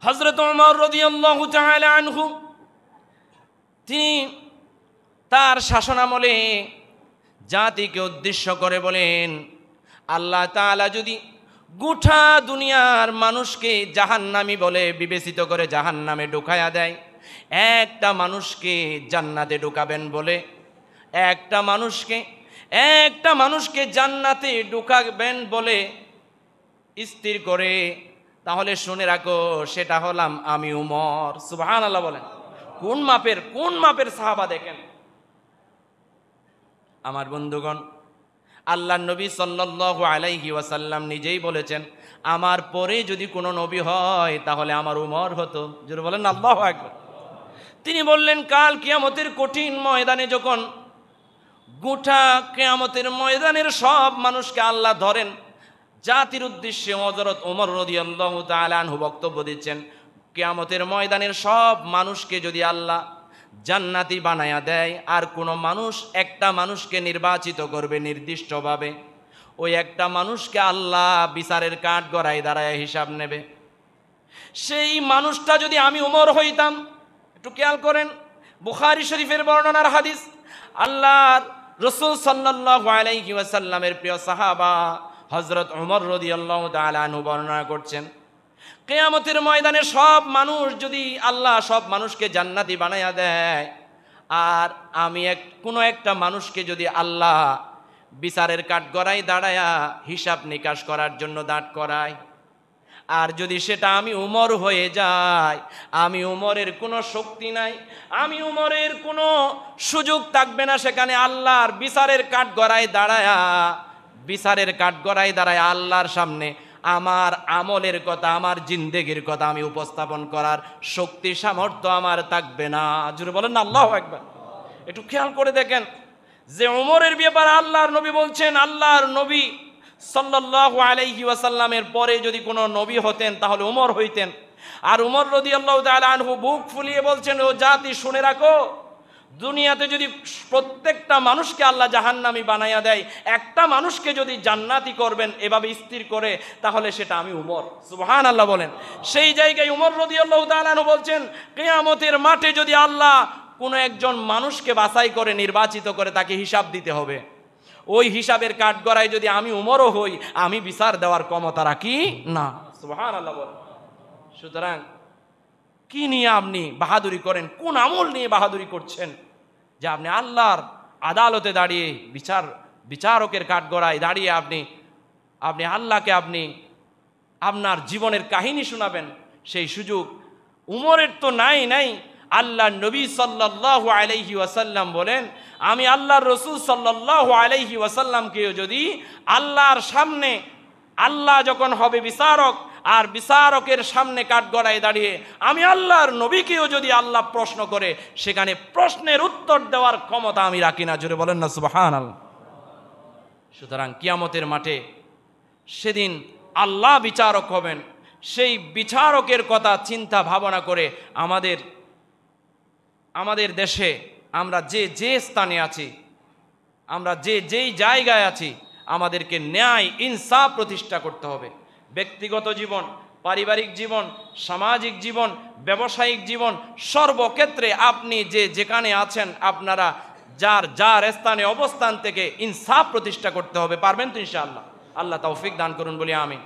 হযরত ওমর রাদিয়াল্লাহু তাআলা আনহু তিনি তার শাসনামলে জাতিকে উদ্দেশ্য করে বলেন, আল্লাহ তাআলা যদি গোটা দুনিয়ার মানুষকে জাহান্নামী বলে বিবেচিত করে জাহান্নামে ঢুকায়া দেয়, একটা মানুষকে জান্নাতে ঢুকাবেন বলে, একটা মানুষকে জান্নাতে ঢুকাবেন বলে স্থির করে, তাহলে শুনে রাখো সেটা হলাম আমি উমর। সুবহানাল্লাহ বলেন। কোন মাপের সাহাবা দেখেন আমার বন্ধুগণ। আল্লাহর নবী সাল্লাল্লাহু আলাইহি ওয়াসাল্লাম নিজেই বলেছেন, আমার পরে যদি কোনো নবী হয় তাহলে আমার উমর হতো। জোরে বলেন আল্লাহু আকবার। তিনি বললেন, কাল কিয়ামতের কঠিন ময়দানে যখন গোটা কিয়ামতের ময়দানের সব মানুষকে আল্লাহ ধরেন, জাতির উদ্দেশ্যে হযরত ওমর রাদিয়াল্লাহু তাআলা আনহু বক্তব্য দিচ্ছেন, কিয়ামতের ময়দানের সব মানুষকে যদি আল্লাহ জান্নাতি বানায়া দেয়, আর কোনো মানুষ একটা মানুষকে নির্বাচিত করবে নির্দিষ্টভাবে, ওই একটা মানুষকে আল্লাহ বিচারের কাঠ গড়ায় দাঁড়ায় হিসাব নেবে। সেই মানুষটা যদি আমি উমর হইতাম, একটু খেয়াল করেন, বুখারী শরীফের বর্ণনার হাদিস, আল্লাহর রাসূল সাল্লাল্লাহু আলাইহি ওয়াসাল্লামের প্রিয় সাহাবা হযরত ওমর রাদিয়াল্লাহু তাআলা আনহু বর্ণনা করছেন, কিয়ামতের ময়দানে সব মানুষ যদি আল্লাহ সব মানুষকে জান্নাতি বানায়া দেয়, আর আমি কোনো একটা মানুষকে যদি আল্লাহ বিচারের কাঠগড়ায় দাঁড়ায়া হিসাব নিকাশ করার জন্য দাঁড় করায়, আর যদি সেটা আমি উমর হয়ে যায়, আমি উমরের কোনো শক্তি নাই, আমি উমরের কোনো সুযোগ থাকবে না সেখানে আল্লাহর বিচারের কাঠগড়ায় দাঁড়ায় আল্লাহর সামনে আমার আমলের কথা, আমার জিন্দেগির কথা আমি উপস্থাপন করার শক্তি সামর্থ্য আমার থাকবে না। জোরে বলেন না আল্লাহু আকবার। একটু খেয়াল করে দেখেন যে উমরের ব্যাপারে আল্লাহর নবী বলছেন, আল্লাহর নবী সাল্লাল্লাহু আলাইহি ওয়াসাল্লামের পরে যদি কোনো নবী হতেন তাহলে উমর হইতেন। আর উমর রাদিয়াল্লাহু তাআলা আনহু বুক ফুলিয়ে বলছেন, ও জাতি শুনে রাখো, দুনিয়াতে যদি প্রত্যেকটা মানুষকে আল্লাহ জাহান্নামী বানাইয়া দেয়, একটা মানুষকে যদি জান্নাতি করবেন এভাবে স্থির করে, তাহলে সেটা আমি উমর। সুবহানাল্লাহ বলেন। সেই জায়গায় উমর রাদিয়াল্লাহু তাআলা আনহু বলছেন, কিয়ামতের মাঠে যদি আল্লাহ কোনো একজন মানুষকে বাছাই করে নির্বাচিত করে তাকে হিসাব দিতে হবে, ওই হিসাবের কাঠগড়ায় যদি আমি উমরও হই, আমি বিচার দেওয়ার ক্ষমতা রাখি না। সুবহানাল্লাহ বলেন। সুতরাং কি নিয়ে আপনি বাহাদুরি করেন, কোন আমল নিয়ে বাহাদুরি করছেন যে আপনি আল্লাহর আদালতে দাঁড়িয়ে বিচারকের কাঠগড়ায় দাঁড়িয়ে আপনি আল্লাহকে আপনার জীবনের কাহিনী শোনাবেন? সেই সুযোগ উমরের তো নাই। আল্লাহর নবী সাল্লাল্লাহু আলাইহি ওয়াসাল্লাম বলেন, আমি আল্লাহর রাসূল সাল্লাল্লাহু আলাইহি ওয়াসাল্লামকেও যদি আল্লাহর সামনে, আল্লাহ যখন হবে বিচারক, আর বিচারকের সামনে কাঠগড়ায় দাঁড়িয়ে আমি আল্লাহর নবীকেও যদি আল্লাহ প্রশ্ন করে, সেখানে প্রশ্নের উত্তর দেওয়ার ক্ষমতা আমি রাখি না। জোরে বলেন না সুবহানাল্লাহ। সুতরাং কিয়ামতের মাঠে সেদিন আল্লাহ বিচারক হবেন, সেই বিচারকের কথা চিন্তা ভাবনা করে আমাদের দেশে আমরা যে স্থানে আছি, আমরা যেই জায়গায় আছি, আমাদেরকে ন্যায় ইনসাফ প্রতিষ্ঠা করতে হবে। ব্যক্তিগত জীবন, পারিবারিক জীবন, সামাজিক জীবন, ব্যবসায়িক জীবন, সর্বক্ষেত্রে আপনি যেখানে আছেন, আপনারা যার স্থানে অবস্থান থেকে ইনসাফ প্রতিষ্ঠা করতে হবে। পারবেন তো ইনশাআল্লাহ? আল্লাহ তৌফিক দান করুন বলি আমিন।